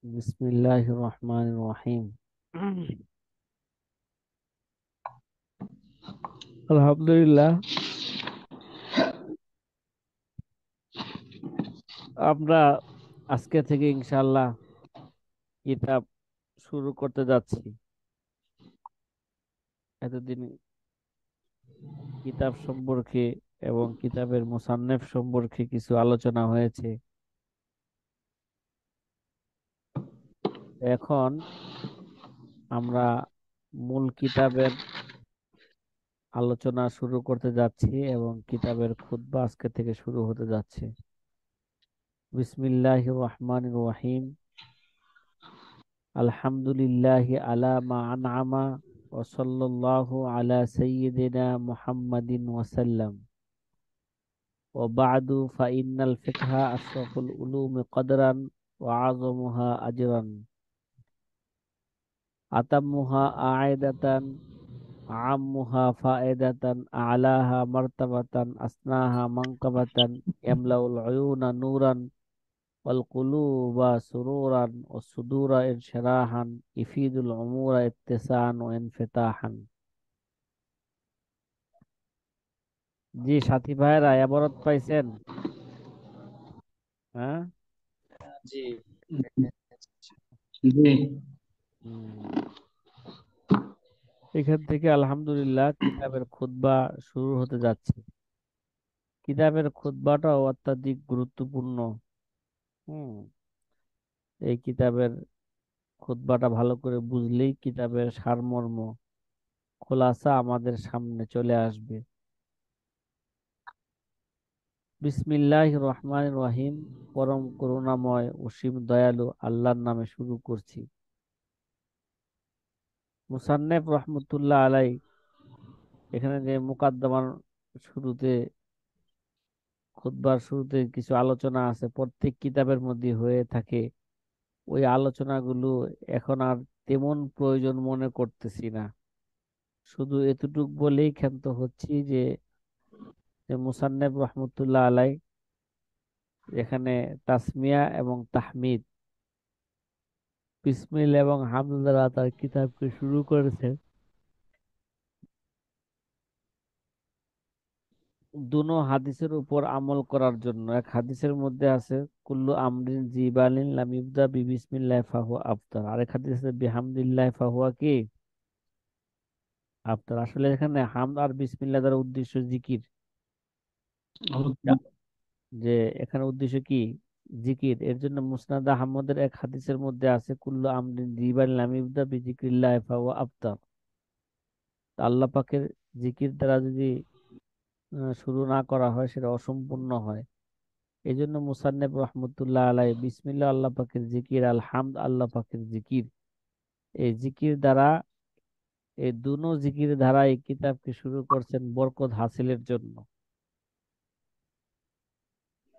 বিসমিল্লাহির রহমানির রহিম। আলহামদুলিল্লাহ, আমরা আজকে থেকে ইনশাআল্লাহ কিতাব শুরু করতে যাচ্ছি। এতদিন কিতাব সম্পর্কে এবং কিতাবের মুসান্নেফ সম্পর্কে কিছু আলোচনা হয়েছে। এখন আমরা মূল কিতাবের আলোচনা শুরু করতে যাচ্ছি এবং কিতাবের খুতবা আজকে থেকে শুরু হতে যাচ্ছে। বিসমিল্লাহির রহমানির রহিম। আলহামদুলিল্লাহি আলা মা আনআমা ওয়া সাল্লাল্লাহু আলা সাইয়্যিদিনা মুহাম্মাদিন ওয়া সাল্লাম। ওয়া বা'দু ফা ইন্নাল ফিকহা আশরাফুল উলুমি কদরান ওয়া আযমুহা আজরান। আতাম্মুহা আ'ইদাতান আ'আম্মুহা ফা'iদাতান আ'লাহা মারতাবাতান আসনাহা মানকাবাতান ইয়ামলাউল উয়ুনা নূরান ওয়াল কুলুবা সুরুরান ওয়াস সুদুরা ইনশিরাহান ইফিদুল উমুরা ইত্তিসাআন ওয়া ইনফিতাহান। জি সাথী ভাইরা এবারত পাইছেন? হ্যাঁ। জি। জি। হুম, এখান থেকে আলহামদুলিল্লাহ কিতাবের খুতবা শুরু হতে যাচ্ছে। কিতাবের খুতবাটাও অত্যাধিক গুরুত্বপূর্ণ। হুম, এই কিতাবের খুতবাটা ভালো করে বুঝলেই কিতাবের সারমর্ম খোলাসা আমাদের সামনে চলে আসবে। বিসমিল্লাহির রহমানির রহিম। পরম করুণাময় অসীম দয়ালু আল্লাহর নামে শুরু করছি। মুসান্নেফ রহমতুল্লাহ আলাই এখানে যে মুকাদ্দমার শুরুতে, খুতবার শুরুতে কিছু আলোচনা আছে প্রত্যেক কিতাবের মধ্যে হয়ে থাকে। ওই আলোচনাগুলো এখন আর তেমন প্রয়োজন মনে করতেছি না। শুধু এতটুক বলেই ক্ষান্ত হচ্ছি যে যে মুসান্নেফ রহমতুল্লাহ আলাই এখানে তাসমিয়া এবং তাহমিদ, বিসমিল এবং হামদ দ্বারা তার কিতাবকে শুরু করেছেন। দুনো হাদিসের উপর আমল করার জন্য। এক হাদিসের মধ্যে আছে কুল্লু আমরিন জিবালিন লাম ইবদা বিবিসমিল্লাহ ফাহুয়া আফতার। আরেক হাদিস আছে বিহামদিল্লাহ ফাহুয়া কি আফতার। আসলে এখানে হামদ আর বিসমিল্লাহ দ্বারা উদ্দেশ্য জিকির। যে এখানে উদ্দেশ্য কি? জিকির। এর জন্য মুসনাদ আহমদের এক হাদিসের মধ্যে আছে কুল্লু আমরিন জিবালিন লাম ইবদা বিজিক্রিল্লাহ ফাহুয়া আফতার। আল্লাহ পাকের জিকির দ্বারা যদি শুরু না করা হয় সেটা অসম্পূর্ণ হয়। এই জন্য মুসান্নেফ রহমতুল্লাহ আলাই বিসমিল্লাহ আল্লাহ পাকের জিকির, আলহামদ আল্লাহ পাকের জিকির, এই জিকির দ্বারা, এই দুনো জিকির দ্বারা এই কিতাবকে শুরু করছেন বরকত হাসিলের জন্য।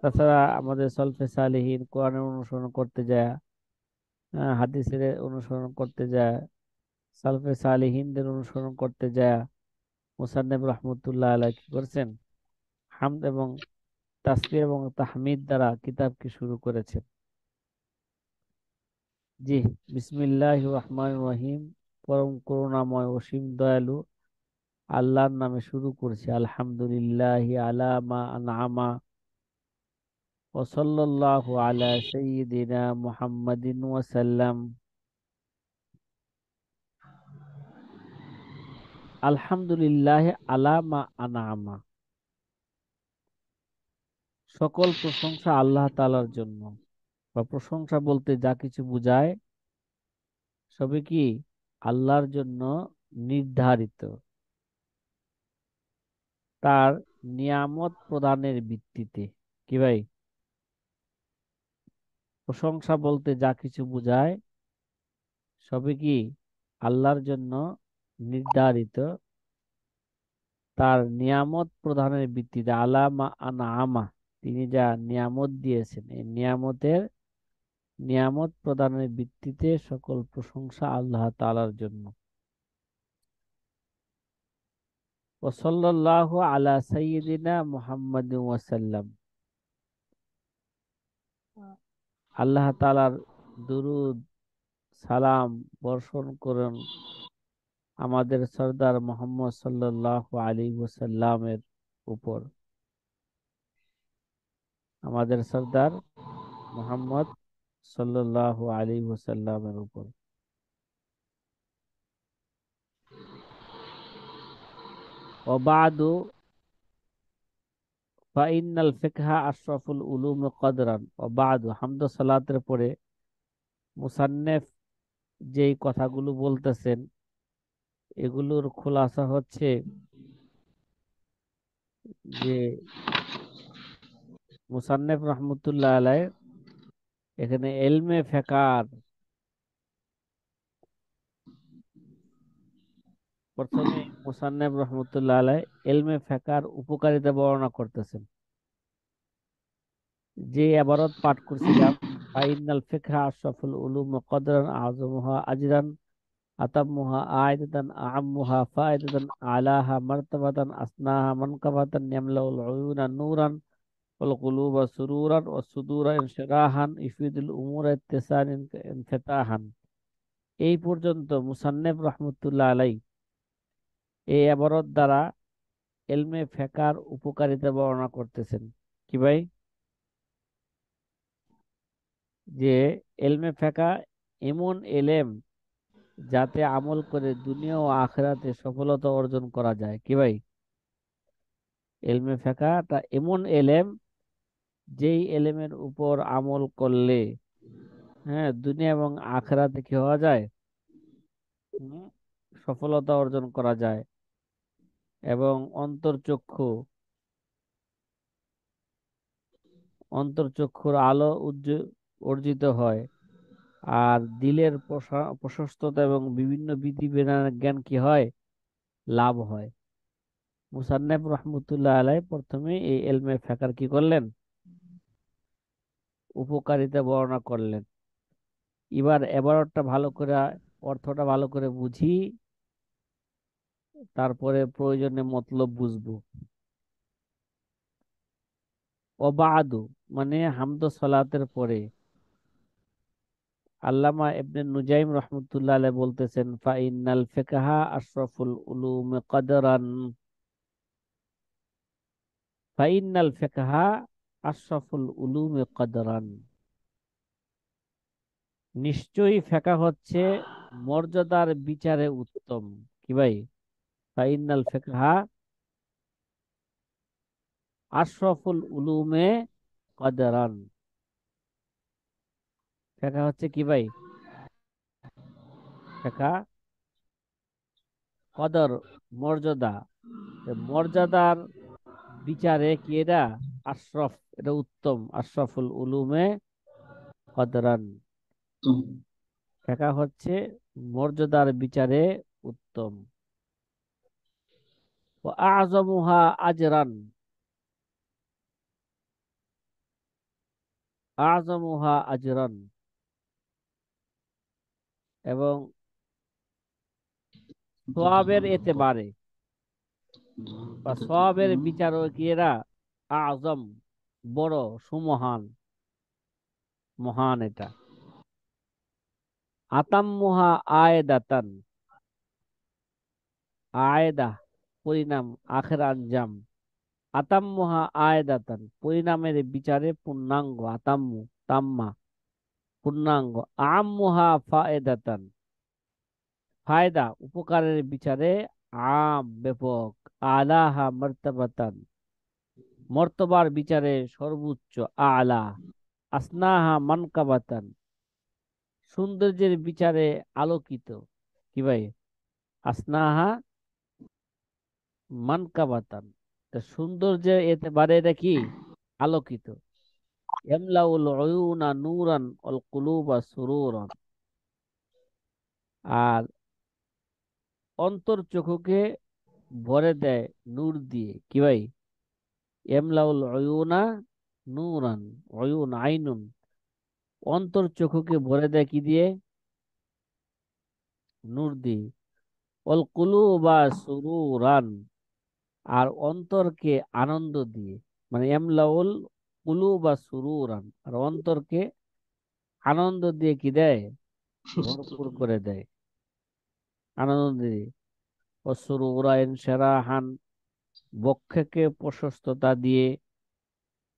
তাছাড়া আমাদের সলফে সালেহীন কোরআনের অনুসরণ করতে যায়, হাদিসের অনুসরণ করতে যায়, সলফে সালেহীনদের অনুসরণ করতে যায়, মুসান্নেফ রহমতুল্লাহ আলাই কি করছেন? হামদ এবং তাসবিহ এবং তাহমিদ দ্বারা কিতাবকে শুরু করেছেন। জি। বিসমিল্লাহির রহমানির রহিম। পরম করুণাময় অসীম দয়ালু আল্লাহর নামে শুরু করছি। আলহামদুলিল্লাহি আলা মা আনআমা ওয়া সাল্লাল্লাহু আলা সাইয়্যিদিনা মুহাম্মাদিন ওয়া সাল্লাম। আলহামদুলিল্লাহি আলা মা আনআমা। সকল প্রশংসা আল্লাহ তাআলার জন্য, বা প্রশংসা বলতে যা কিছু বোঝায় সবই কি আল্লাহর জন্য নির্ধারিত, তার নিয়ামত প্রদানের ভিত্তিতে। কি ভাই? প্রশংসা বলতে যা কিছু বোঝায় সবই কি আল্লাহর জন্য নির্ধারিত, তার নিয়ামত প্রদানের ভিত্তিতে। আলামা আনআমা, তিনি যা নিয়ামত দিয়েছেন এই নিয়ামত প্রদানের ভিত্তিতে সকল প্রশংসা আল্লাহ তাআলার জন্য। ওয়া সাল্লাল্লাহু আলা সাইয়্যিদিনা মুহাম্মাদিন ওয়া সাল্লাম। আল্লাহ তাআলার দুরুদ সালাম বর্ষণ করুন আমাদের সর্দার মোহাম্মদ সাল্লাল্লাহু আলাইহি ওয়াসাল্লামের উপর, আমাদের সর্দার মোহাম্মদ সাল্লাল্লাহু আলাইহি ওয়াসাল্লামের উপর। ওবাদু ফাইনাল ফিকহা আশরাফুল উলুম কদরান। ওবাদু হামদ সালাতের পরে মুসান্নেফ যেই কথাগুলো বলতেছেন এগুলোর খোলাসা হচ্ছে যে মুসান্নেফ রহমতুল্লাহ আলাই এখানে এলমে ফেকার প্রথমে মুসান্নেফ রহমতুল্লাহ আলাই এলমে ফেকার উপকারিতা বর্ণনা করতেছেন। যে এবারত পাঠ করছিলাম, ফাইনাল ফিকহা আশরাফুল উলুম কদরান আযমুহা আজরান আতাম্মুহা আয়দাতান আ'আম্মুহা ফায়দাতান আলাহা মারতাবাতান আসনাহা মানকাবাতান ইয়ামলাউল উয়ুনা নূরান ওয়াল কুলুবা সুরুরান ওয়াস সুদুরা ইনশিরাহান ইফিদুল উমুরা ইত্তিসান ইনফিতাহান। এই পর্যন্ত মুসান্নেফ রহমতুল্লাহ আলাই এই এবারত দ্বারা এলমে ফেকার উপকারিতা বর্ণনা করতেছেন। কি ভাই? যে এলমে ফেকা এমন এলেম যাতে আমল করে দুনিয়া ও আখিরাতে সফলতা অর্জন করা যায়। কি ভাই? এলমে ফেকাটা এমন এলেম যেই এলেমের উপর আমল করলে হ্যাঁ দুনিয়া এবং আখিরাতে কি হওয়া যায়? হুম, সফলতা অর্জন করা যায় এবং অন্তর্চক্ষুর আলো অর্জিত হয়। আর দিলের প্রশস্ততা এবং বিভিন্ন বিধিবিধানের জ্ঞান কি হয়? লাভ হয়। মুসান্নেফ রহমতুল্লাহ আলাই প্রথমে এই এলমে ফেকার কি করলেন? উপকারিতা বর্ণনা করলেন। এবার এবারটা ভালো করে অর্থটা ভালো করে বুঝি, তারপরে প্রয়োজনে মতলব বুঝবো। ওবাদু মানে হামদ সালাতের পরে আল্লামা ইবনে নুজাইম রহমতুল্লাহ আলাইহি বলতেছেন, ফাইনাল ফিকহা আশরাফুল উলুম কদরান। ফাইনাল ফিকহা আশরাফুল উলুম কদরান, নিশ্চয়ই ফিকহ হচ্ছে মর্যাদার বিচারে উত্তম। কি ভাই? ফাইনাল ফিকহা আশরাফুল উলুমে কদরান, ফিকহ হচ্ছে কি ভাই? ফিকহ কদর, মর্যাদা। মর্যাদার বিচারে কি এটা? আশরফ, এটা উত্তম। আশরাফুল উলুমে কদরান, ফিকহ হচ্ছে মর্যাদার বিচারে উত্তম। ও আযমুহা আজরান, আযমুহা আজরান, এবং সওয়াবের এতেবারে বা সওয়াবের বিচারও কি এরা? আযম, বড়, সুমহান, মহান এটা। আতাম্মুহা আয়েদাতান, আয়েদা পরিণাম, আখের আঞ্জাম। আতাম্মুহা আয়েদাতান পরিণামের বিচারে পূর্ণাঙ্গ, আতাম্মু তাম্মা পূর্ণাঙ্গ। আম্মুহা ফায়েদাতান ফায়দা উপকারের বিচারে আম ব্যাপক। আলাহা মারতাবাতান মর্তবার বিচারে সর্বোচ্চ, আলা। আসনাহা মানকাবাতান সৌন্দর্যের বিচারে আলোকিত। কি ভাই? আসনাহা মানকাবাতান, তা সৌন্দর্যের এতে বারে এটা কি? আলোকিত। ইয়ামলাউল উয়ুনা নূরান ওয়াল কুলুবা সুরুরান, আর অন্তর চক্ষুকে ভরে দেয় নূর দিয়ে। কি ভাই? ইয়ামলাউল উয়ুনা নূরান, উয়ুন আইনুন, অন্তর চক্ষুকে ভরে দেয় কি দিয়ে? নূর দিয়ে। ওয়াল কুলুবা সুরুরান, আর অন্তরকে আনন্দ দিয়ে। মানে ইয়ামলাউল কুলুবা সুরুরান, আর অন্তরকে আনন্দ দিয়ে কি দেয়, ভরপুর করে দেয়, আনন্দ দিয়ে। ও সুরুরা ইনশিরাহান, বক্ষকে প্রশস্ততা দিয়ে,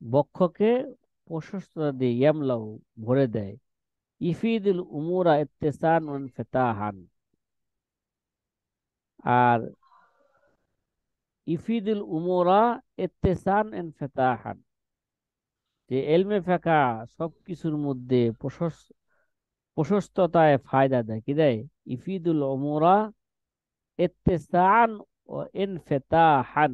বক্ষকে প্রশস্ততা দিয়ে ইয়ামলাউ, ভরে দেয়। ইফিদুল উমুরা ইত্তেসান ওয়া ইনফিতাহান, আর ইফিদুল উমুরা ইত্তেসান ইনফিতাহান, যে এলমে ফাঁকা সবকিছুর মধ্যে প্রশস্ততায় ফায়দা দেয়, কি দেয়? ইফিদুল উমুরা ইত্তেসান ও ইনফিতাহান,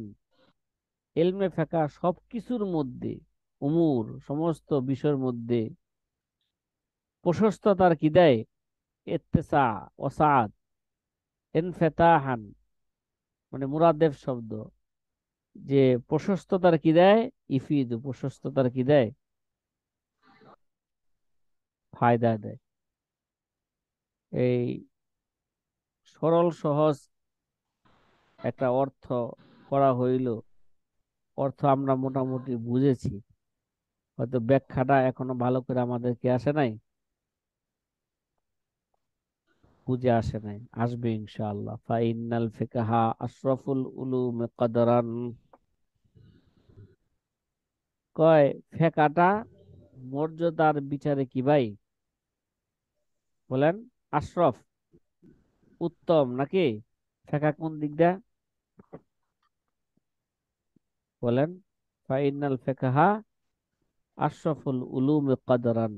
এলমে ফাঁকা সবকিছুর মধ্যে, উমুর সমস্ত বিষয়ের মধ্যে প্রশস্ততার কি দেয়? ইত্তেসা, ওসাআত, ইনফিতাহান, মানে মুরাদেফ শব্দ, যে প্রশস্ততার কি দেয়? ইফিদু, প্রশস্ততার কি দেয়? ফায়দা দেয়। এই সরল সহজ একটা অর্থ করা হইল, অর্থ আমরা মোটামুটি বুঝেছি, হয়তো ব্যাখ্যাটা এখনো ভালো করে আমাদের কি আসে নাই, বুঝে আসে নাই, আসবে ইনশাআল্লাহ। ফাইনাল ফিকহা আশরাফুল উলুম কদরান, কয় ফেকাটা মর্যাদার বিচারে কি ভাই? বলেন, আশরফ, উত্তম নাকি? ফেকা কোন দিক দিয়ে? বলেন। ফাইনাল ফিকহা আশরাফুল উলুম কদরান,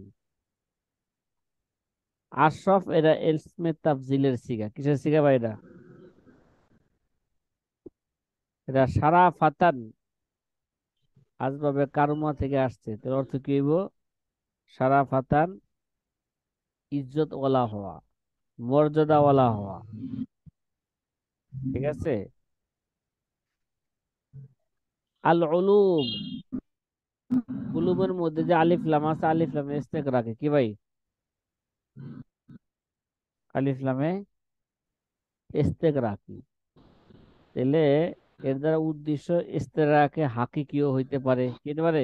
আশরাফ এটা ইসমে তাফজিলের সিগা, কিসের সিগা ভাই এটা? এটা সারা ফাতান আসবাবে কারমা থেকে আসছে, তার অর্থ কি হইব? সারা ফাতান ইজ্জত ওয়ালা হওয়া, মর্যাদা ওয়ালা হওয়া, ঠিক আছে? আল উলুম, উলুমের মধ্যে যে আলিফ লাম আছে, আলিফ লামে ইস্তেক রাখে কি ভাই? আলিফ লামে ইস্তেক রাখি, তাহলে এর দ্বারা উদ্দেশ্য ইস্তেরাকে হাকিকিও হইতে পারে, কি হতে পারে?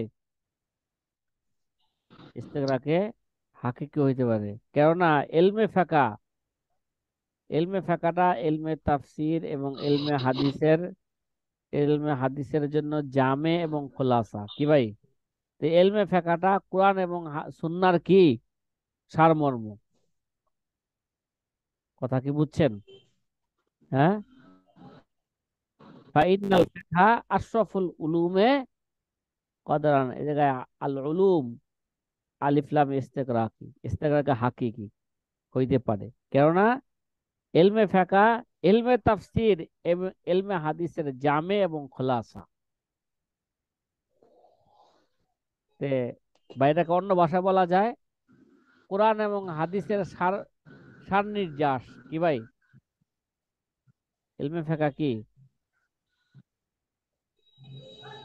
ইস্তেরাকে হাকিকিও হইতে পারে, কেননা এলমে ফাঁকা, এলমে ফাঁকাটা এলমে তাফসির এবং এলমে হাদিসের জন্য জামে এবং খোলাসা, কি ভাই? তো এলমে ফাঁকাটা কোরআন এবং সুন্নাহর কি সারমর্ম, কথা কি বুঝছেন? হ্যাঁ। ফাইনাল ফিকহা আশরাফুল উলুমে কদরান, এই জায়গায় আল উলুম আলিফ লাম ইস্তেগরাকি, ইস্তেগরাকে হাকিকি হইতে পারে, কেননা এলমে ফিকহ, এলমে তাফসির এবং এলমে হাদিসের জামে এবং খোলাসা। তে বা এটাকে অন্য ভাষায় বলা যায় কোরআন এবং হাদিসের সার, সার নির্যাস, কি ভাই? এলমে ফিকহ কি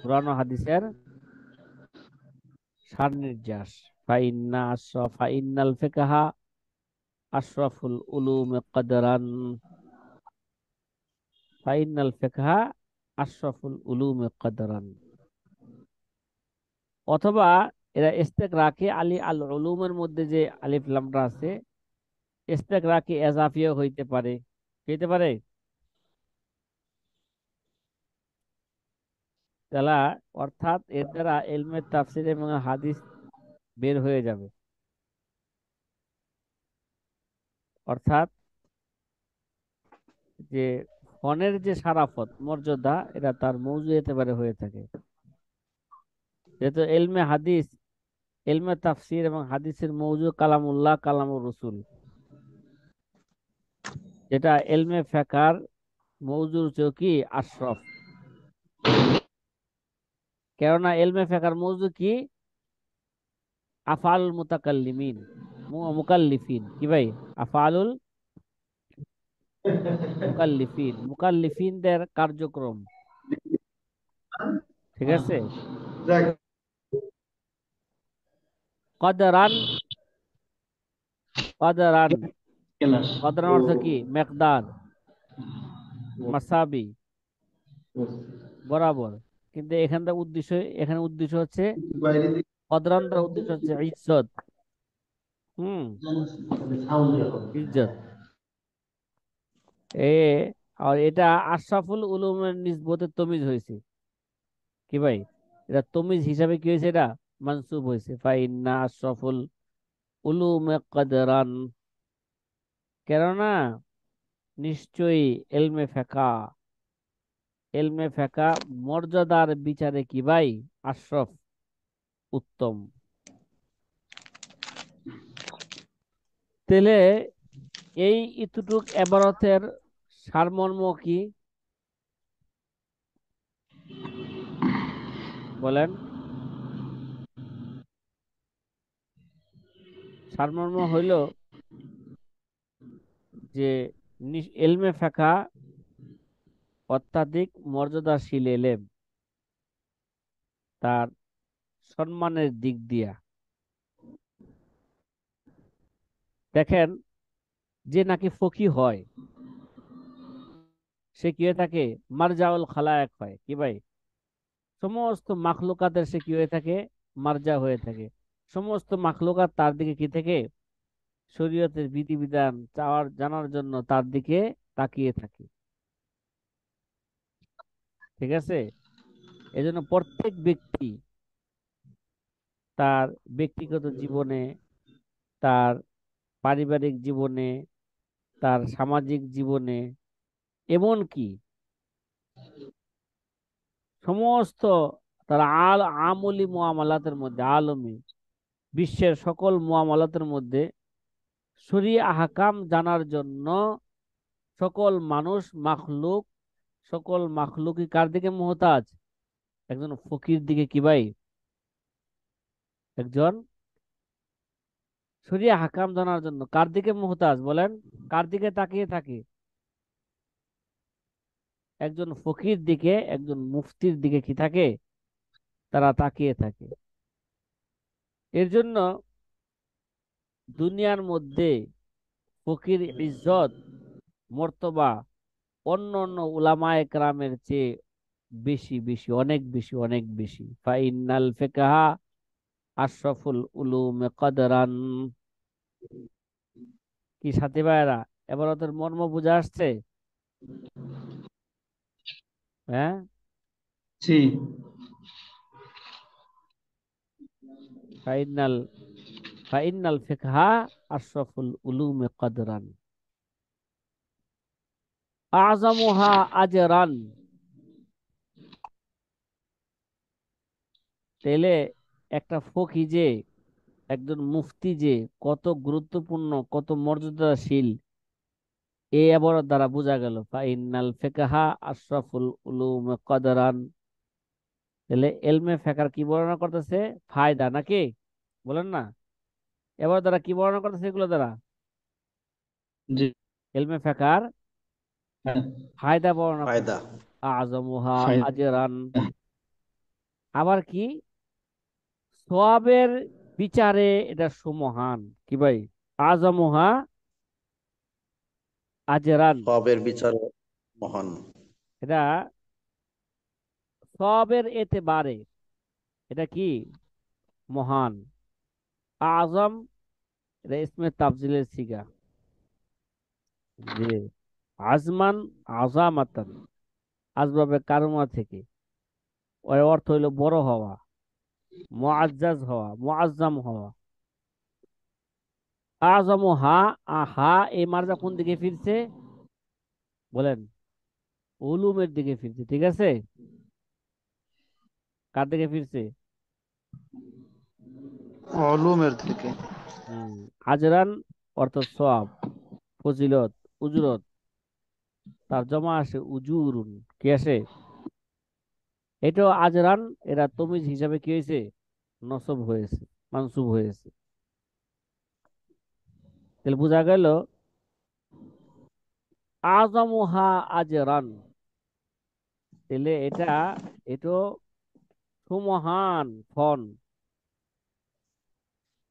কোরআন ও হাদিসের সার নির্যাস। ফাইনাল ফিকহা আশরাফুল উলুম কদরান, ফাইনাল ফিকহা আশরাফুল উলুম কদরান। অথবা এরা ইস্তেক রাখে আলী আল উলুমের মধ্যে যে আলিফ লামটা আছে, ইস্তেক রাখে এজাফিও হইতে পারে, কি হইতে পারে? তাহলে অর্থাৎ এর দ্বারা ইলমে তাফসির এবং হাদিস বের হয়ে যাবে, অর্থাৎ যে ফনের যে সারাফত মর্যাদা, এটা তার মৌজু এতেবারে হয়ে থাকে, যেহেতু এলমে হাদিস, এলমে তাফসির এবং হাদিসের মৌজু কালামুল্লাহ, কালামুর রসুল, যেটা এলমে ফেকার মৌজুর চেয়েও কি আশরফ, কেননা এলমে ফেকার মৌজু কি? আফআলুল মুতাকাল্লিমিন, মুকাল্লিফিন, কি ভাই? আফআলুল মুকাল্লিফিন, মুকাল্লিফিনদের কার্যক্রম, ঠিক আছে? কদরান, কদরান, কদরান অর্থ কি? মেকদার, মাসাবি, বরাবর। কিন্তু এখানকার উদ্দেশ্য, এখানে উদ্দেশ্য হচ্ছে কদরান দ্বারা উদ্দেশ্য হচ্ছে ইজ্জত, হুম, ইজ্জত এ, আর এটা আশরাফুল উলুমের নিসবতে তমিজ হয়েছে কি ভাই, এটা তমিজ হিসাবে কি হয়েছে, এটা মানসুব হয়েছে, ফাইন্না আশরাফুল উলুমে কদরান, কেননা নিশ্চয়ই এলমে ফেকা, এলমে ফেকা মর্যাদার বিচারে কি ভাই আশরাফ, উত্তম। তেলে এই ইতুটুক এবারতের সারমর্ম কি বলেন? সারমর্ম হইল যে এলমে ফেকা অত্যাধিক মর্যাদাশীল এলেম, তার সম্মানের দিক দিয়া। দেখেন, যে নাকি ফকি হয় সে কি হয়ে থাকে, মারজাউল খালায়েক হয় কি ভাই, সমস্ত মাখলুকাতের সে কি হয়ে থাকে, মার্জা হয়ে থাকে। সমস্ত মাখলুকাত তার দিকে কি থেকে, শরীয়তের বিধিবিধান চাওয়ার জানার জন্য তার দিকে তাকিয়ে থাকে। ঠিক আছে, এজন্য প্রত্যেক ব্যক্তি তার ব্যক্তিগত জীবনে, তার পারিবারিক জীবনে, তার সামাজিক জীবনে, এমনকি সমস্ত তার আমলি মুআমালাতের মধ্যে, আলমী বিশ্বের সকল মুআমালাতের মধ্যে শরীআ আহকাম জানার জন্য সকল মানুষ মাখলুক, সকল মাখলুকই কার দিকে মুহতাজ, একজন ফকির দিকে কি ভাই, একজন শরীআ হাকাম জানার জন্য কার দিকে মুহতাজ বলেন, কার দিকে তাকিয়ে থাকে, একজন ফকির দিকে, একজন মুফতির দিকে কি থাকে, তারা তাকিয়ে থাকে। এর জন্য দুনিয়ার মধ্যে ফকির ইজ্জত মর্তবা অন্য অন্য উলামায়ে কেরামের চেয়ে বেশি বেশি, অনেক বেশি, অনেক বেশি। ফাইনাল ফিকহা আশরাফুল উলুমে কদরান। কি সাথী ভাইরা, এবার ওদের মর্ম বুঝে আসছে? হ্যাঁ, জি। ফাইনাল ফাইনাল ফিকহা আশরাফুল উলুমে কদরান আযমুহা আজরান। তাইলে একটা ফকি যে, একজন মুফতি যে কত গুরুত্বপূর্ণ, কত মর্যাদাশীল, এই আবার দ্বারা বোঝা গেল ফাইনাল ফিকহা আশরাফুল উলুমে কদরান। তাহলে এলমে ফেকার কি বর্ণনা করতেছে, ফায়দা নাকি, বলেন না? এবার দ্বারা কি বর্ণনা করতেছে, এগুলো দ্বারা জি। এলমে ফেকার হ্যাঁ। ফায়দা বর্ণনা ফায়দা। করতেছে, আযমুহা ফায়দা। আজরান। আবার কি, সওয়াবের বিচারে এটা সুমহান কি ভাই, আযমুহা আজরান। সবের বিচারে মহান। এটা সওয়াবের এতেবারে এটা কি, মহান। আজম, এটা ইসমে তাফজিলের সিগা, যে আজমান, আজামাতান, আসবাবে কারমা থেকে, ওর অর্থ হইল বড় হওয়া, মুআজ্জাজ হওয়া, মুআজ্জাম হওয়া। আজম হা, হা এই মার্জা কোন দিকে ফিরছে বলেন, উলুমের দিকে ফিরছে। ঠিক আছে, কার দিকে ফিরছে? অলুমের থেকে। হম, আজরান অর্থ সওয়াব, ফজিলত, উজরত, তার জমা আসে উজুরুন, কি আসে, এটাও আজরান, এরা তমিজ হিসাবে কি হয়েছে, নসব হয়েছে, মানসুব হয়েছে। তাহলে বোঝা গেল আজমুহা আজরান। তাহলে এটা সুমহান ফন,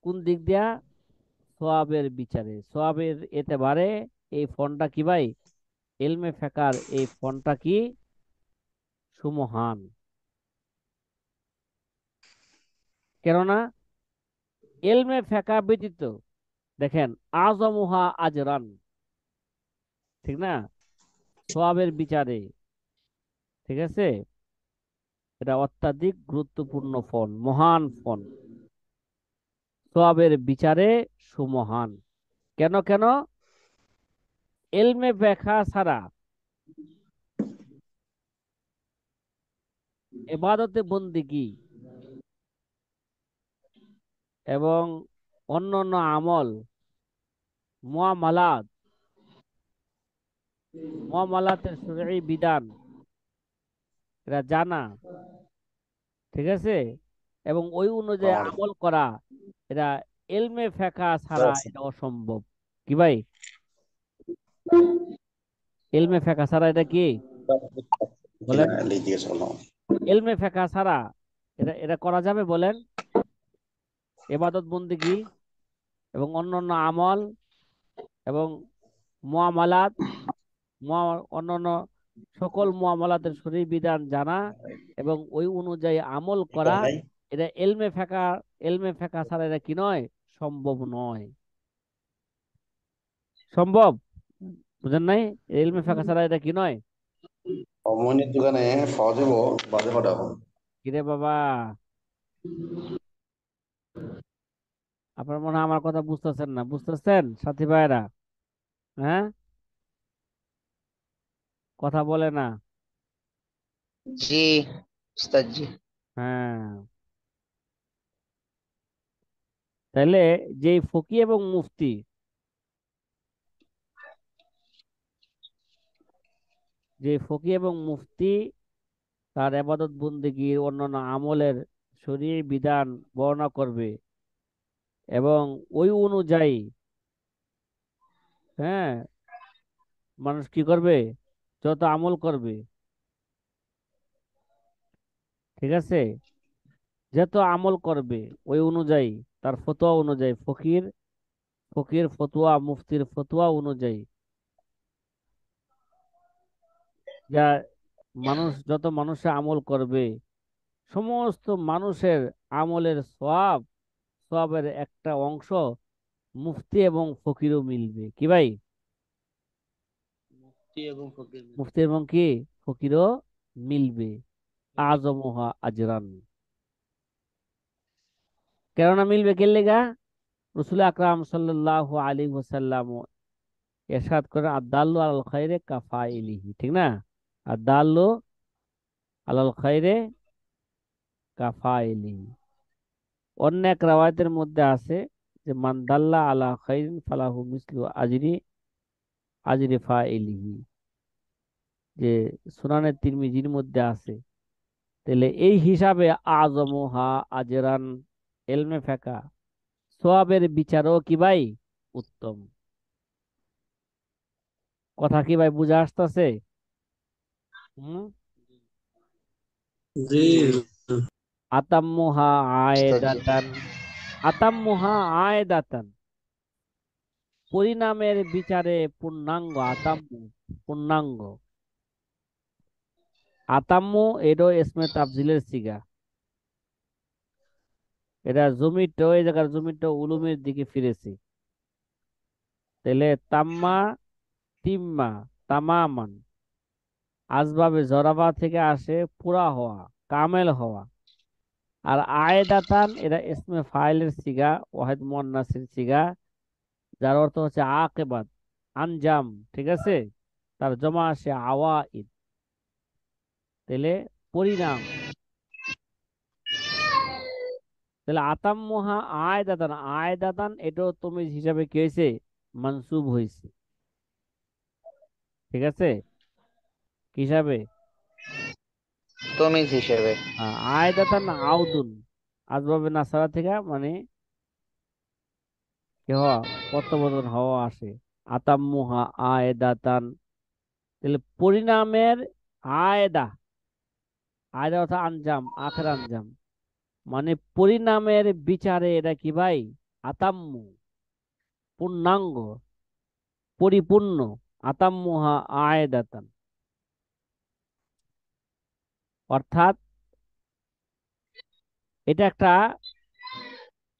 কোন দিক দিয়া, সোয়াবের বিচারে, সোয়াবের এতেবারে এই ফনটা কি ভাই, এলমে ফেকার এই ফনটা কি, সুমহান। কেননা এলমে ফেকা ব্যতীত দেখেন, আজমুহা আজরান, ঠিক না? সওয়াবের বিচারে, ঠিক আছে, এটা অত্যাধিক গুরুত্বপূর্ণ ফল, মহান ফল, সওয়াবের বিচারে সুমহান। কেন কেন? এলমে ব্যাখ্যা ছাড়া, এবাদতে বন্দিগি এবং অন্যান্য আমল, মুআমালাত, মুআমালাতের শরঈ বিধান এটা জানা, ঠিক আছে, এবং ওই অনুযায়ী আমার আমল করা, এটা এলমে ফেকা ছাড়া এটা অসম্ভব। কি ভাই? এলমে ফেকা ছাড়া এটা কি বলেন? লিখ দিয়েছে বলো। এলমে ফেকা ছাড়া এটা এটা করা যাবে বলেন? এবাদত বন্দিগি এবং অন্যান্য আমল এবং মুআমালাত, অন্যান্য সকল মুআমালাতের শরঈ বিধান জানা এবং ওই অনুযায়ী আমল করা, এটা এলমে ফেকা ছাড়া এটা কি নয়? সম্ভব নয়। সম্ভব? বুঝেন নাই? এলমে ফেকা ছাড়া এটা কি নয়? অমনির দোকানে পাওয়া যাবো বাজে কটা এখন? কিরে বাবা, আপনার মনে হয় আমার কথা বুঝতেছেন না, বুঝতেছেন সাথী ভাইরা? হ্যাঁ, কথা বলে না। জি উস্তাদ জি। হ্যাঁ, তাহলে যেই ফকি এবং মুফতি, যে ফকি এবং মুফতি তার ইবাদত বন্দেগীর অন্যান্য আমলের শরীর বিধান বর্ণনা করবে এবং ওই অনুযায়ী, হ্যাঁ, মানুষ কি করবে? যত আমল করবে, ঠিক আছে, যত আমল করবে ওই অনুযায়ী, তার ফতোয়া অনুযায়ী, ফকির ফকির ফতোয়া, মুফতির ফতোয়া অনুযায়ী, যা মানুষ যত মানুষে আমল করবে, সমস্ত মানুষের আমলের সওয়াবের একটা অংশ মুফতি এবং ফকিরও মিলবে। কি ভাই? মুফতি এবং কি ফকিরও মিলবে। আজমুহা আজরান, কেননা মিলবে কে লেগা? রসুল আকরাম সাল্লাল্লাহু আলাইহি ওয়াসাল্লাম ইরশাদ করেন, আদাল্লু আলাল খাইরে কাফাইলিহি, ঠিক না? আদাল্লু আলাল খাইরে কাফাইলিহি। অন্য এক রাওয়ায়াতের মধ্যে আছে যে মান দাল্লা আলা খাইরিন ফালাহু মিসলু আজরি আজরি ফাইলিহি, যে সুনানে তিরমিজির মধ্যে আছে। তাহলে এই হিসাবে আজমুহা আজরান, এলমে ফেকা সওয়াবের বিচারও কি ভাই উত্তম। কথা কি ভাই বুঝা আসতেছে? হুম। জি। আতাম্মুহা উস্তাদ জি। আয়েদাতান, আতাম্মুহা আয়েদাতান, পরিণামের বিচারে পূর্ণাঙ্গ, আতাম্মু পূর্ণাঙ্গ, আতাম্মু এডো ইসমে তাফজিলের সিগা, এটা জমিটো, এই জায়গার জমিটো উলুমের দিকে ফিরেছে। তাহলে তাম্মা, তিম্মা, তামামান, আসবাবে জরাবা থেকে আসে পুরা হওয়া, কামেল হওয়া। আর আয়েদাতান এটা ইসমে ফাইলের সিগা, ওয়াহিদ মুয়ান্নাসের সিগা, যার অর্থ হচ্ছে আকেবাত, আঞ্জাম, ঠিক আছে, তার জমা আসে আওয়াইদ, তাহলে পরিণাম। তাহলে আতাম্মুহা আয়দাতান, আয়দাতান এটাও তুমি হিসাবে কি হয়েছে? মানসুব হয়েছে, ঠিক আছে, কি হিসাবে? তমিজ হিসেবে। আয়দাতান আউদুন, আসবাবে নাসারা থেকে মানে কি হওয়া, প্রত্যাবর্তন হওয়া আসে। আতাম্মুহা আয়দাতান, তাহলে পরিণামের আয়দা, আয়দা অর্থাৎ আঞ্জাম, আখের আঞ্জাম, মানে পরিণামের বিচারে এটা কি ভাই? আতাম্মু পূর্ণাঙ্গ, পরিপূর্ণ, আতাম্মুহা আয়েদাতান, অর্থাৎ এটা একটা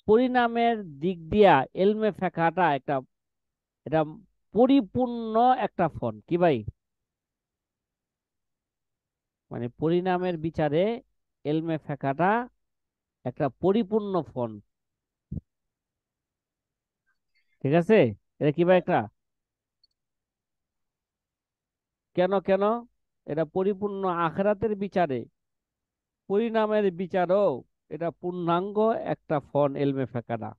পরিণামের দিক দিয়া এলমে ফেকাটা এটা পরিপূর্ণ একটা ফোন কি ভাই? মানে পরিণামের বিচারে এলমে ফেকাটা একটা পরিপূর্ণ ফোন, ঠিক আছে? এটা কি ভাই একটা, কেন কেন এটা পরিপূর্ণ আখিরাতের বিচারে, পরিণামের বিচারও এটা পূর্ণাঙ্গ একটা ফোন এলমে ফেকাটা।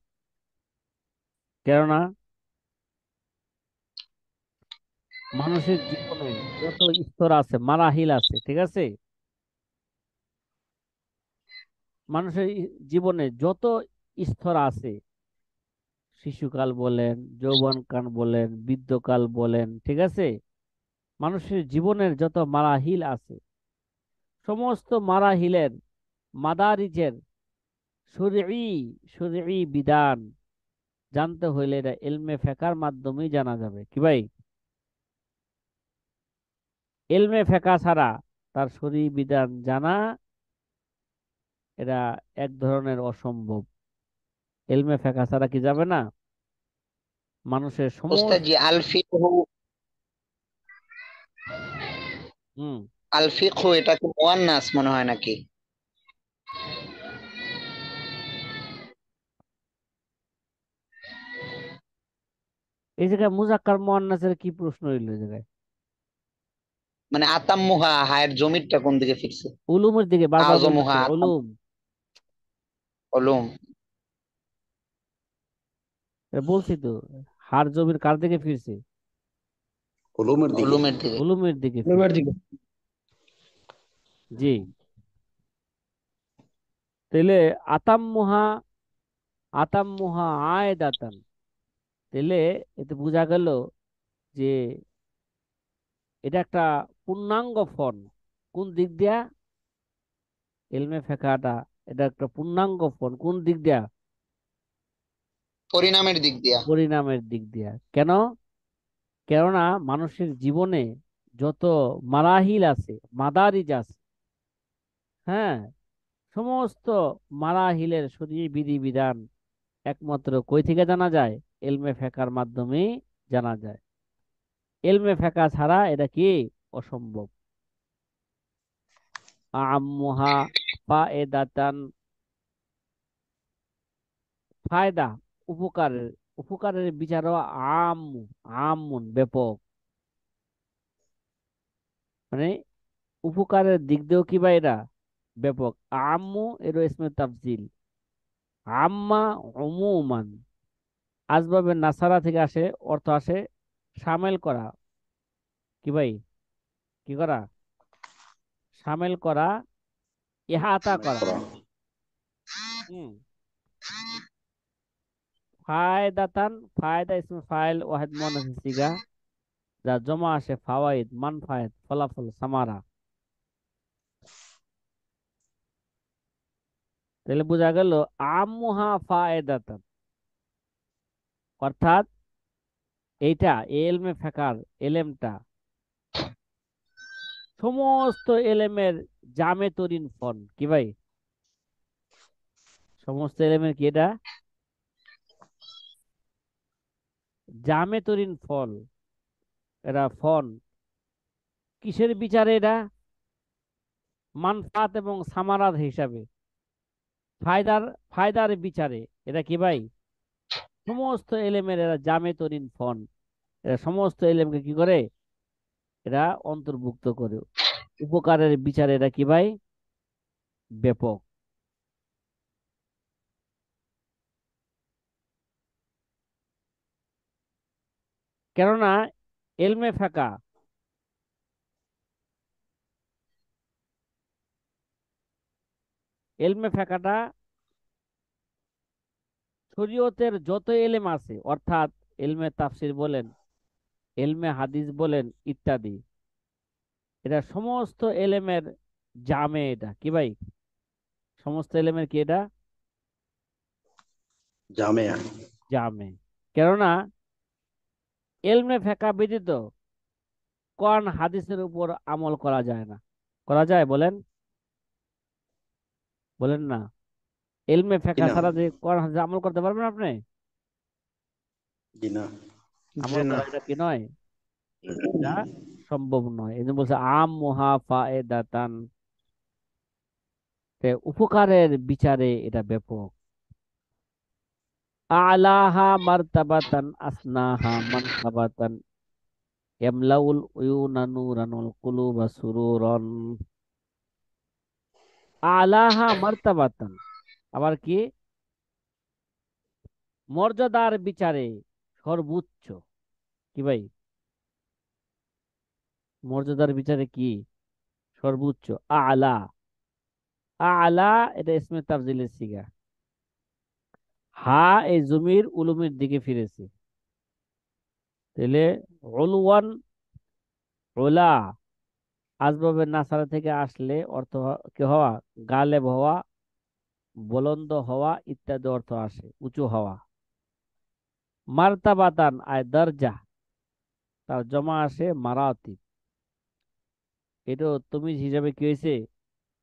কেননা মানুষের জীবনে যত স্তর আছে, মারাহিল আছে, ঠিক আছে? মানুষের জীবনে যত স্তর আছে, শিশুকাল বলেন, যৌবনকাল বলেন, বৃদ্ধকাল বলেন, ঠিক আছে? মানুষের জীবনের যত মারাহিল আছে, সমস্ত মারাহিলের মাদারিজের শরঈ শরঈ বিধান জানতে হইলে এটা এলমে ফেকার মাধ্যমেই জানা যাবে কি ভাই? এলমে ফেকা ছাড়া তার শরঈ বিধান জানা এটা এক ধরনের অসম্ভব। এলমে ফেকা ছাড়া কি যাবে না? মানুষের উস্তাদ সমস্ত জি, হুম আল ফিকহু এটা কি মুয়ান্নাস মনে হয় নাকি? এই জায়গায় মুজাক্কার মুয়ান্নাসের কি প্রশ্ন হইলো এই জায়গায়? মানে আতাম্মুহা, হায়ের জমিরটা কোন দিকে ফিরছে? উলুমের দিকে বারবার আযমুহা, বলতেছে, উলুম। উলুম। এটা বলছি তো, হার জমির কার দিকে ফিরছে? উলুমের দিকে। উলুমের দিকে। উলুমের দিকে এবার ফিরছে। দিকে। জি। তাহলে আতাম্মুহা, আতাম্মুহা আয়দাতান, তাহলে এতে বোঝা গেল যে এটা একটা পূর্ণাঙ্গ ফোন। কোন দিক দিয়া? এলমে ফেকাটা এটা একটা পূর্ণাঙ্গ ফোন কোন দিক দিয়া? পরিণামের দিক দিয়া। পরিণামের দিক দিয়া। কেন? কেননা মানুষের জীবনে যত মারাহিল আছে, মাদারিজ আছে, হ্যাঁ, সমস্ত মারাহিলের শরীর বিধিবিধান একমাত্র কই থেকে জানা যায়? এলমে ফেকার মাধ্যমেই জানা যায়। এলমে ফেকা ছাড়া এটা কি? অসম্ভব। আম্মুহা ফায়দাতান, ফায়দা উপকারের, উপকারের বিচারও আম্মু, আমুন ব্যাপক। মানে উপকারের দিক দিয়েও কি ভাই এটা ব্যাপক। আম্মু এর ইসমে তাফজিল, আম্মা উমুমান, আসবাবে নাসারা থেকে আসে, অর্থ আসে শামেল করা কি ভাই? কি করা? শামেল করা, ইহাতা শামিল করা। করা। হুম। ফায়দাতান, ফায়দা ইসমে ফাইল ওয়াহিদ মুয়ান্নাস সিগা, যা জমা আসে ফাওয়াইদ, মানফায়েত, ফলাফল, সামারা। তাহলে বোঝা গেল আমুহা ফায়দাতান, অর্থাৎ এইটা এলমে ফেকার এলেমটা সমস্ত এলেমের জামে তরিন ফল কি ভাই? সমস্ত এলেমের কি এটা? জামে তরিন ফল। এটা ফল কিসের বিচারে? এটা মানফাত এবং সামারাত হিসাবে, ফায়দার, ফায়দার বিচারে। এটা কি ভাই? সমস্ত এলেমের এরা জামে তরিন ফল। এরা সমস্ত এলেমকে কি করে? এরা অন্তর্ভুক্ত করে। উপকারের বিচারে এটা কি ভাই? ব্যাপক। কেননা এলমে ফাঁকা, এলমে ফাঁকাটা শরীয়তের যত এলেম আছে, অর্থাৎ এলমে তাফসির বলেন, এলমে হাদিস বলেন ইত্যাদি, এটা সমস্ত এলেমের জামে। এটা কি ভাই? সমস্ত এলেমের কি এটা? জামেয়া। জামে। কেননা এলমে ফেকা ব্যতীত কোরআন হাদিসের উপর আমল করা যায় না। করা যায় বলেন? বলেন না। এলমে জি ফেকা না। ছাড়া যে কোরআন হাদিস আমল করতে পারবেন আপনি? জি না। জি আমল না। করা এটা কি নয়, এটা সম্ভব নয়। এই জন্য বলছে আম মুহা ফায়েদাতান, উপকারের বিচারে এটা ব্যাপক। আলাহা মারতাবাতান আসনাহা মানকাবাতান ইয়ামলাউল উয়ুনা নূরান ওয়াল কুলুবা সুরুরান। আলাহা মারতাবাতান, আবার কি, মর্যাদার বিচারে সর্বোচ্চ। কি ভাই, মর্যাদার বিচারে কি সর্বোচ্চ? আলা, আলা এটা ইসমে তাফজিলের সিগা। হা এই জমির উলুমের দিকে ফিরেছে, তাহলে উলওয়ান, ওলা আসবাবে নাসারা থেকে আসলে অর্থ কি হওয়া, গালেব হওয়া, বুলন্দ হওয়া ইত্যাদি অর্থ আসে, উঁচু হওয়া। মারতাবাতান আয় দরজা, তার জমা আসে মারাতিব। এটা তুমি হিসাবে কি হয়েছে,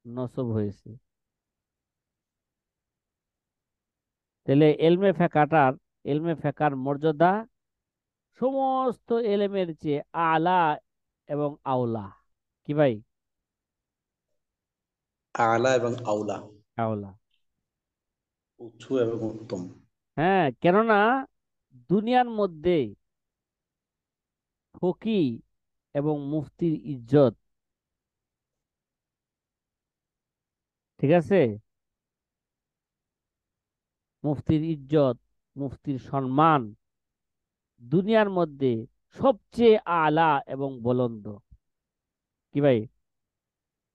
নসব হয়েছে। তাহলে এলমে ফেকার মর্যাদা সমস্ত এলেমের চেয়ে আলা এবং আওলা। কি ভাই, আলা এবং আউলা, আওলা। উঁচু এবং উত্তম। হ্যাঁ, কেননা দুনিয়ার মধ্যে ফকি এবং মুফতির ইজ্জত, ঠিক আছে, মুফতির ইজ্জত, মুফতির সম্মান দুনিয়ার মধ্যে সবচেয়ে আলা এবং বুলন্দ। কি ভাই,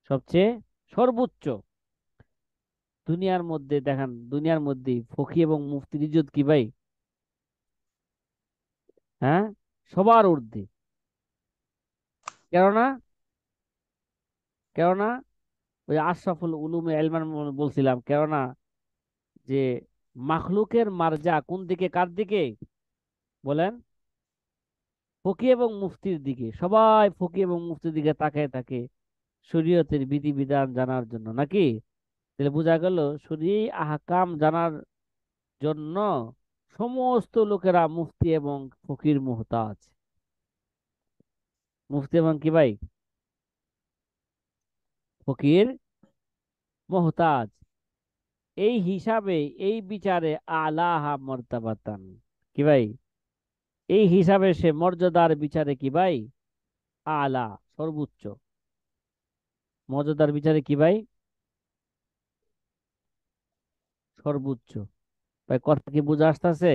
সবচেয়ে সর্বোচ্চ। দুনিয়ার মধ্যে দেখেন, দুনিয়ার মধ্যে ফকি এবং মুফতির ইজ্জত কি ভাই, হ্যাঁ, সবার ঊর্ধ্বে। কেননা, কেননা ওই আশরাফুল উলুমে এলমান বলছিলাম, কেননা যে মাখলুকের মার্জা কোন দিকে, কার দিকে বলেন, ফকি এবং মুফতির দিকে। সবাই ফকি এবং মুফতির দিকে তাকায় থাকে শরীয়তের বিধিবিধান জানার জন্য, নাকি? তাহলে বোঝা গেল শরীয়ী আহকাম জানার জন্য সমস্ত লোকেরা মুফতি এবং ফকির মুহতাজ। মুফতি এবং কি ভাই, ফকির মুহতাজ। এই হিসাবে, এই বিচারে আলাহা মর্তাবাতান। কি ভাই, এই হিসাবে সে মর্যাদার বিচারে কি ভাই, আলা, সর্বোচ্চ। মর্যাদার বিচারে কি ভাই, সর্বোচ্চ। ভাই কথা কি বুঝে আসতেছে?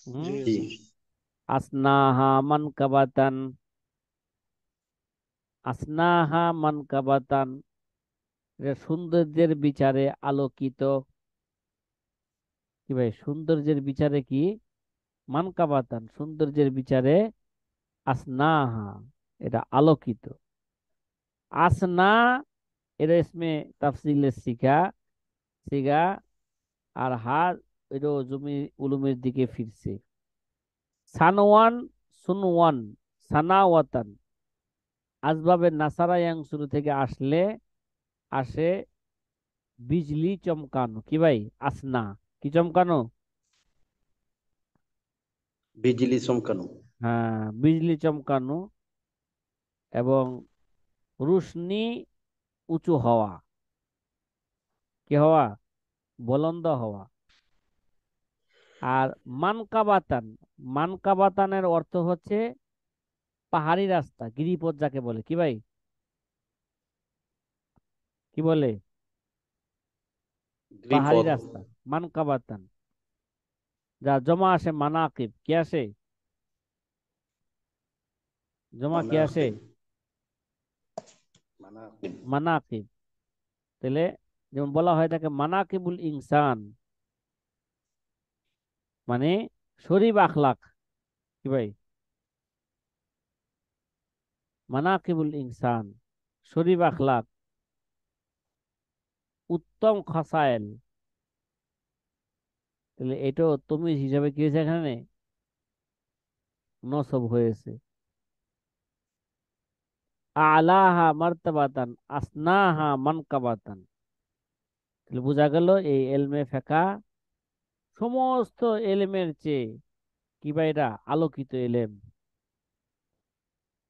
হুম। জি জি। জি। আসনাহা মানকাবাতান, আসনাহা মানকাবাতান, এটা সৌন্দর্যের বিচারে আলোকিত। কি ভাই, সৌন্দর্যের বিচারে কি, মানকাবাতান সৌন্দর্যের বিচারে, আসনাহা এটা আলোকিত। আসনা এটা ইসমে তাফসিলের শিখা সিগা, আর হার এটা জমি উলুমের দিকে ফিরছে। সানওয়ান, সুনওয়ান, সানাওয়াতান আসবাবের নাসারা শুরু থেকে আসলে আসে বিজলি চমকানো। কি ভাই, আসনা কি চমকানো, বিজলি চমকানো। হ্যাঁ, বিজলি চমকানো এবং রুশনি উঁচু হওয়া। কি হওয়া, বুলন্দ হওয়া। আর মানকাবাতান, মানকাবাতানের অর্থ হচ্ছে পাহাড়ি রাস্তা, গিরিপথ যাকে বলে। কি ভাই, কি বলে, পাহাড়ি দ্বিপদ। রাস্তা, মানকাবাতান। যা জমা আসে মানাকিব, কি আসে, জমা কি আসে, মানাকিব। মানাকিব। মানাকিব। তাহলে যেমন বলা হয় তাকে মানাকিবুল ইনসান, মানে শরীফ আখলাক। কি ভাই, মানাকিবুল ইনসান, শরীফ আখলাক, উত্তম খাসায়েল। তাহলে এটাও তুমি হিসাবে কি হয়েছে, এখানে নসব হয়েছে। আলাহা মারতাবাতান আসনাহা মানকাবাতান। তাহলে বোঝা গেল এই এলমে ফেকা সমস্ত এলেমের চেয়ে কি ভাই এটা আলোকিত এলেম,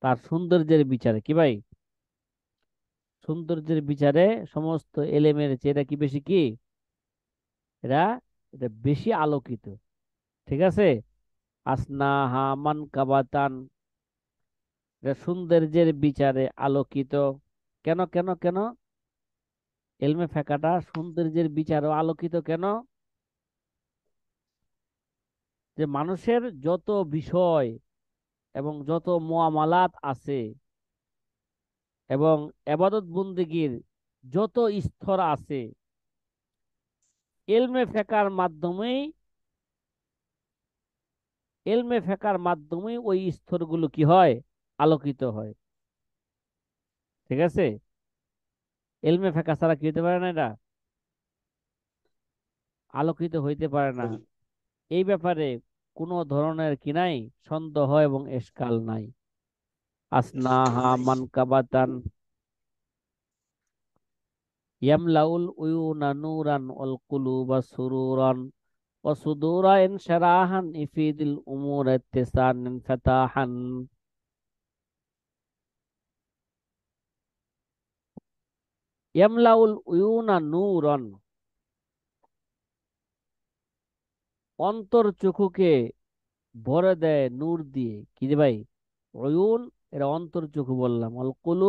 তার সৌন্দর্যের বিচারে কি ভাই, সৌন্দর্যের বিচারে সমস্ত এলেমের চেয়ে এটা কি বেশি কি, এরা এটা বেশি আলোকিত। ঠিক আছে। আসনাহা মান কাবাতান, এটা সৌন্দর্যের বিচারে আলোকিত। কেন কেন কেন এলমে ফেকাটা সৌন্দর্যের বিচারও আলোকিত কেন? যে মানুষের যত বিষয় এবং যত মুআমালাত আছে এবং এবাদত বন্দেগীর যত স্তর আছে, এলমে ফেকার মাধ্যমেই ওই স্তরগুলো কি হয়, আলোকিত হয়। ঠিক আছে। এলমে ফেকা ছাড়া কি হতে পারে না, এটা আলোকিত হইতে পারে না। এই ব্যাপারে কোনো ধরনের কি নাই, সন্দেহ এবং এশকাল নাই। আসনাহা মানকাবাতান ইয়ামলাউল উয়ুনা নূরান ওয়াল কুলুবা সুরুরান ওয়া সুদুরা ইনশারাহান ইফিদিল উমুর ইত্তিসান ফাতাহান। ইয়ামলাউল উয়ুনা নূরান, অন্তর চক্ষুকে ভরে দেয় নূর দিয়ে। কি রে ভাই, অয়ুন, এরা অন্তর চক্ষু বললাম। অল কুলুব